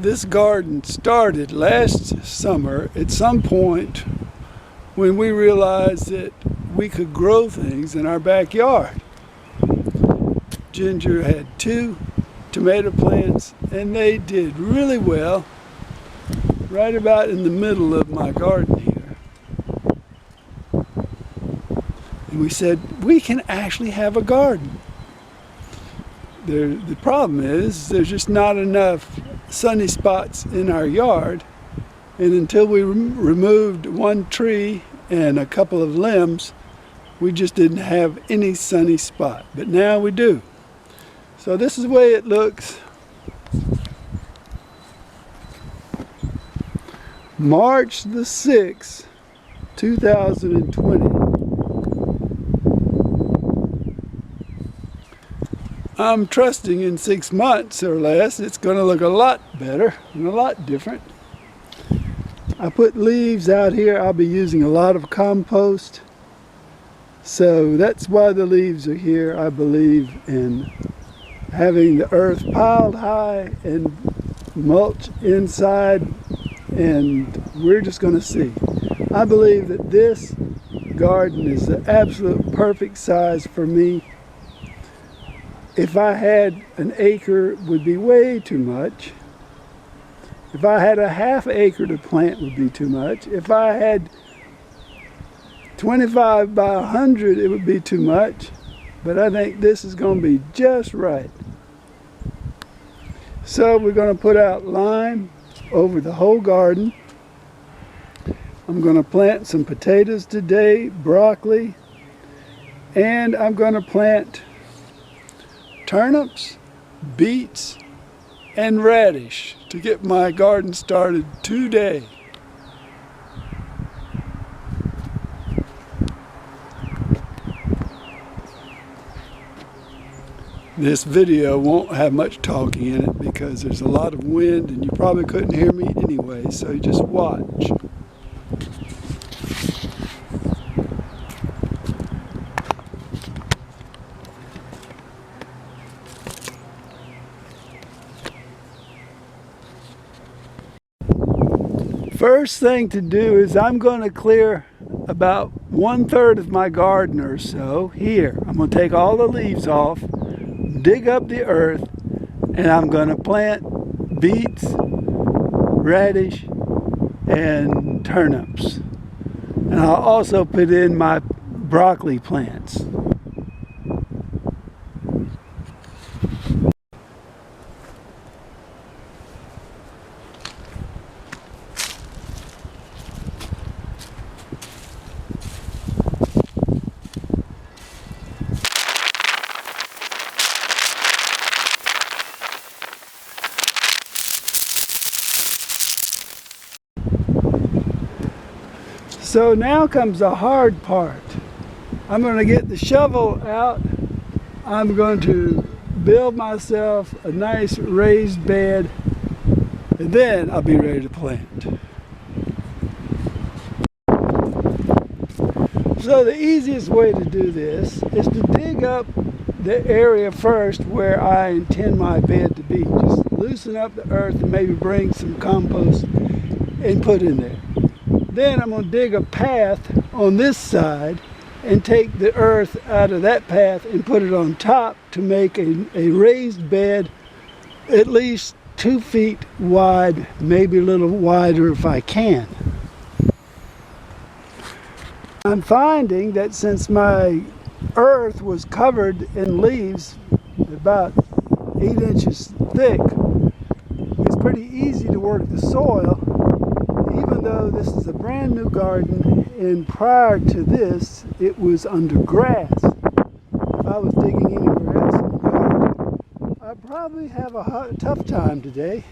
This garden started last summer at some point when we realized that we could grow things in our backyard. Ginger had 2 tomato plants and they did really well right about in the middle of my garden here. And we said, we can actually have a garden. The problem is there's just not enough sunny spots in our yard, and until we removed 1 tree and a couple of limbs, we just didn't have any sunny spot. But now we do. So this is the way it looks. March the 6th, 2020. I'm trusting in 6 months or less it's going to look a lot better and a lot different. I put leaves out here. I'll be using a lot of compost. So that's why the leaves are here. I believe in having the earth piled high and mulch inside, and we're just going to see. I believe that this garden is the absolute perfect size for me. If I had an acre, it would be way too much. If I had a ½ acre to plant, it would be too much. If I had 25 by 100, it would be too much. But I think this is going to be just right. So we're going to put out lime over the whole garden. I'm going to plant some potatoes today, broccoli, and I'm going to plant turnips, beets, and radish to get my garden started today. This video won't have much talking in it because there's a lot of wind and you probably couldn't hear me anyway, so just watch. First thing to do is I'm going to clear about 1/3 of my garden or so here. I'm going to take all the leaves off, dig up the earth, and I'm going to plant beets, radish, and turnips. And I'll also put in my broccoli plants. So now comes the hard part. I'm going to get the shovel out. I'm going to build myself a nice raised bed, and then I'll be ready to plant. So the easiest way to do this is to dig up the area first where I intend my bed to be. Just loosen up the earth and maybe bring some compost and put in there. Then I'm going to dig a path on this side and take the earth out of that path and put it on top to make a raised bed at least 2 feet wide, maybe a little wider if I can. I'm finding that since my earth was covered in leaves about 8 inches thick, it's pretty easy to work the soil. Even though this is a brand new garden, and prior to this it was under grass. If I was digging anywhere else in the yard, I'd probably have a tough time today.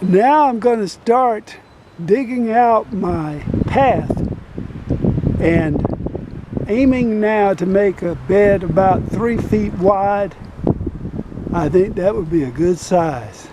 Now I'm going to start digging out my path and aiming now to make a bed about 3 feet wide. I think that would be a good size.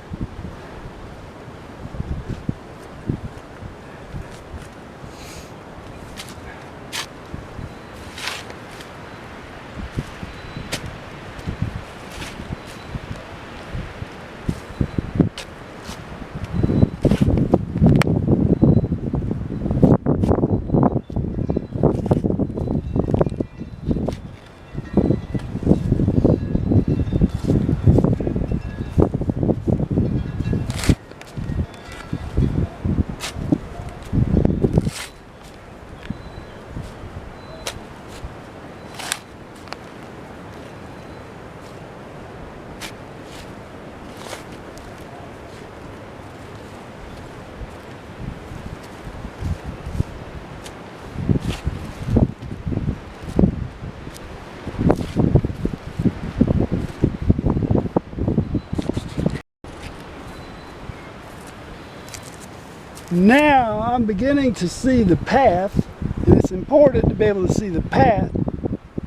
Now I'm beginning to see the path, and it's important to be able to see the path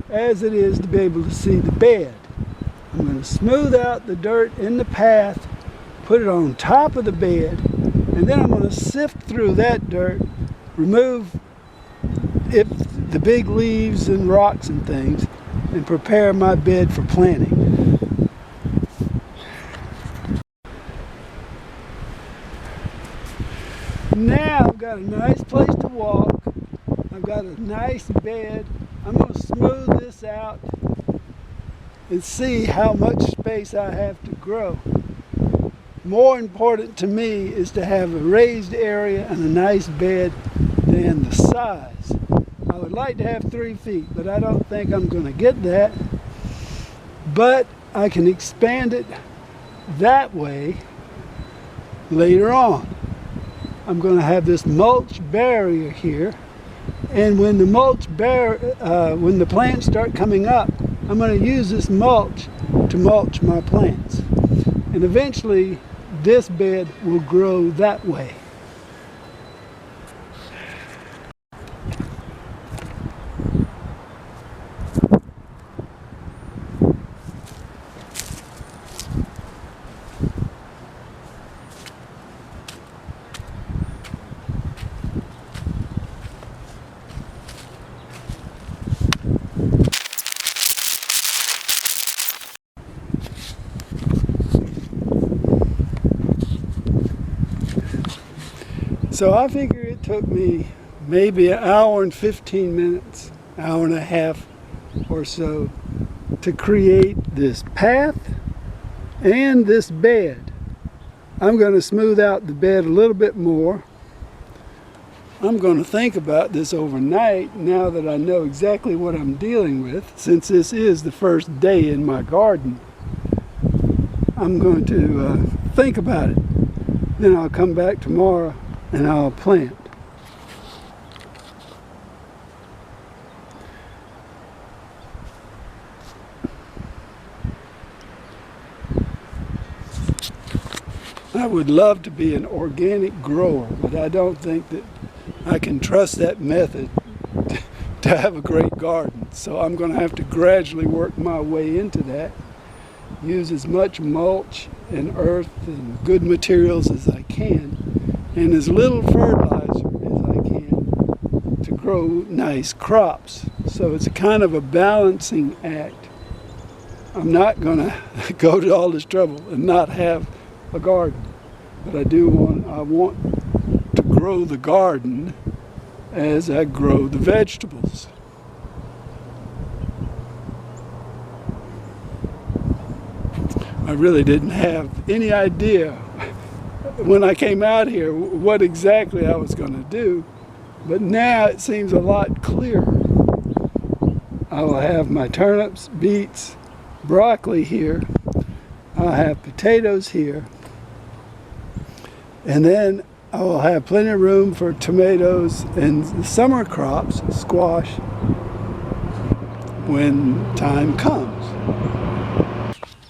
as it is to be able to see the bed. I'm going to smooth out the dirt in the path, put it on top of the bed, and then I'm going to sift through that dirt, remove the big leaves and rocks and things, and prepare my bed for planting. Now I've got a nice place to walk. I've got a nice bed. I'm going to smooth this out and see how much space I have to grow. More important to me is to have a raised area and a nice bed than the size. I would like to have 3 feet, but I don't think I'm going to get that. But I can expand it that way later on. I'm going to have this mulch barrier here, and when the when the plants start coming up, I'm going to use this mulch to mulch my plants, and eventually this bed will grow that way. So I figure it took me maybe an hour and 15 minutes, hour and a half or so, to create this path and this bed. I'm going to smooth out the bed a little bit more. I'm going to think about this overnight now that I know exactly what I'm dealing with, since this is the first day in my garden. I'm going to think about it. Then I'll come back tomorrow and I'll plant. I would love to be an organic grower, but I don't think that I can trust that method to have a great garden. So I'm going to have to gradually work my way into that. Use as much mulch and earth and good materials as I can, and as little fertilizer as I can to grow nice crops. So it's a kind of a balancing act. I'm not going to go to all this trouble and not have a garden, but I want to grow the garden as I grow the vegetables. I really didn't have any idea when I came out here what exactly I was going to do, but now it seems a lot clearer. I will have my turnips, beets, broccoli here. I'll have potatoes here, and then I will have plenty of room for tomatoes and the summer crops, squash, when time comes.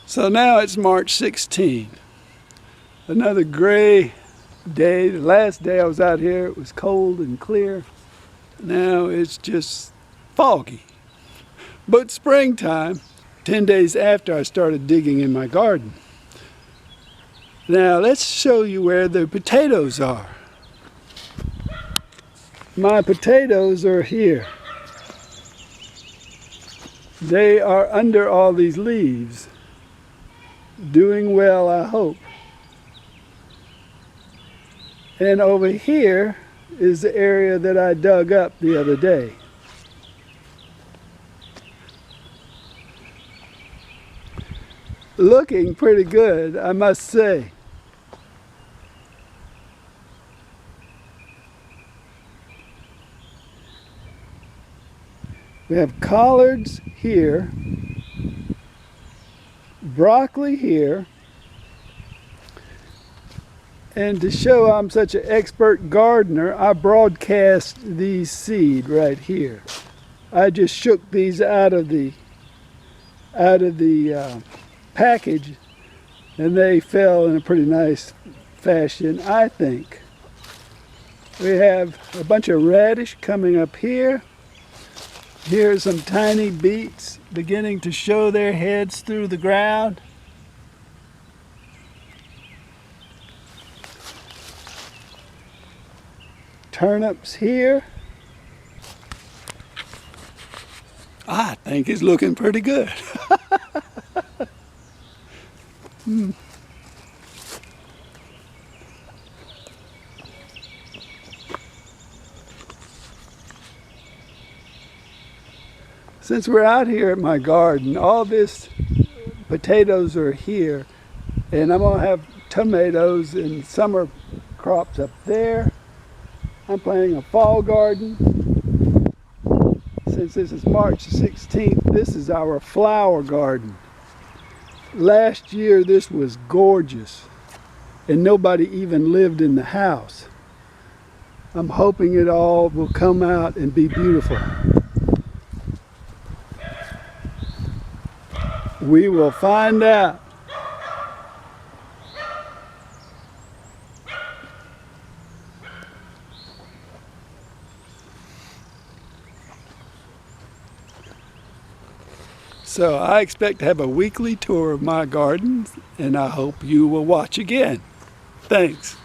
So now it's March 16. Another gray day. The last day I was out here, it was cold and clear. Now it's just foggy. But springtime, 10 days after I started digging in my garden. Now let's show you where the potatoes are. My potatoes are here. They are under all these leaves. Doing well, I hope. And over here is the area that I dug up the other day. Looking pretty good, I must say. We have collards here, broccoli here, and to show I'm such an expert gardener, I broadcast these seed right here. I just shook these out of the package, and they fell in a pretty nice fashion, I think. We have a bunch of radish coming up here. Here's some tiny beets beginning to show their heads through the ground. Turnips here. I think it's looking pretty good. Since we're out here at my garden, all this potatoes are here, and I'm gonna have tomatoes and summer crops up there. I'm planting a fall garden. Since this is March 16th, this is our flower garden. Last year this was gorgeous, and nobody even lived in the house. I'm hoping it all will come out and be beautiful. We will find out. So I expect to have a weekly tour of my gardens, and I hope you will watch again. Thanks.